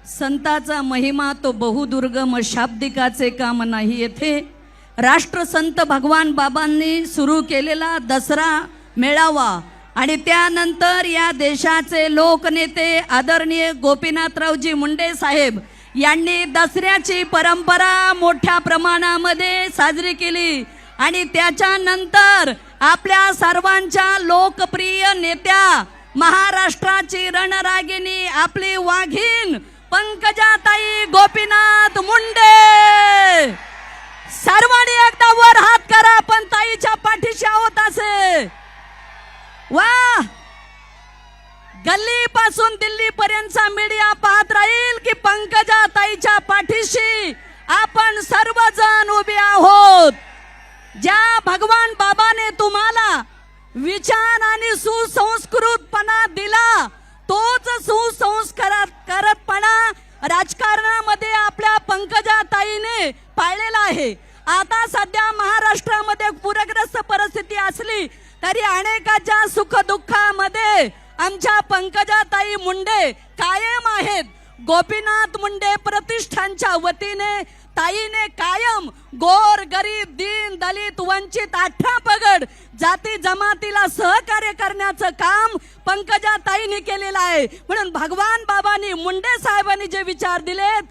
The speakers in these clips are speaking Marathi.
संताचा महिमा तो बहुदुर्गम, शाब्दिकाचे काम नाही येथे. राष्ट्रसंत भगवान बाबांनी सुरू केलेला दसरा मेळावा आणि त्यानंतर या देशाचे लोकनेते आदरणीय गोपीनाथरावजी मुंडे साहेब यांनी दसऱ्याची परंपरा मोठ्या प्रमाणामध्ये साजरी केली. आणि त्याच्यानंतर आपल्या सर्वांच्या लोकप्रिय नेत्या, महाराष्ट्राची रणरागिणी, आपली वाघीण पंकजाताई गोपीनाथ मुंडे, सर्वांनी एकदा वर हात करा, आपण ताईच्या पाठीशी आहोत असे. वा, गल्ली पासून दिल्ली पर्यंतचा मीडिया पाहत राहील की पंकजाताईच्या पाठीशी आपण सर्वजण उभे आहोत. ज्या भगवान बाबाने तुम्हाला विचार आणि सुसंस्कृतपणा दिला, तोच सुसंस्कारपणा राजकारणामध्ये आपल्या पंकजाताईने पाळलेला आहे. आता सध्या महाराष्ट्रामध्ये पूरग्रस्त परिस्थिती असली तरी अनेकाच्या सुखदुःखामध्ये आमच्या पंकजाताई मुंडे कायम आहेत. गोपीनाथ मुंडे प्रतिष्ठानच्या वतीने ताईने कायम गोर गरीब दीन दलित वंचित 18 पगड जाती जमातीला सहकार्य करण्याचं काम पंकजाताईंनी केलेलं आहे. म्हणून भगवान बाबांनी, मुंडे साहेबांनी जे विचार दिलेत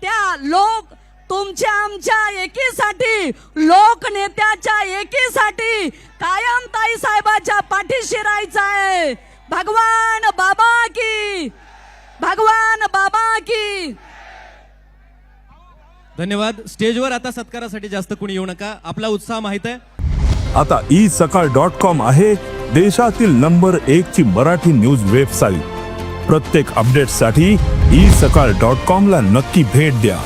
त्या लोक तुमच्या आमच्या एकीसाठी, लोकनेत्याच्या एकीसाठी कायम ताई साहेबाच्या पाठीशी राहायचं आहे. भगवान बाबा की, भगवान बाबा की. धन्यवाद. स्टेजवर आता सत्कारासाठी जास्त कोणी येऊ नका, आपला उत्साह माहित आहे. आता isakal.com आहे देशातील नंबर 1 ची मराठी न्यूज वेबसाईट. प्रत्येक अपडेटसाठी isakal.com ला नक्की भेट द्या.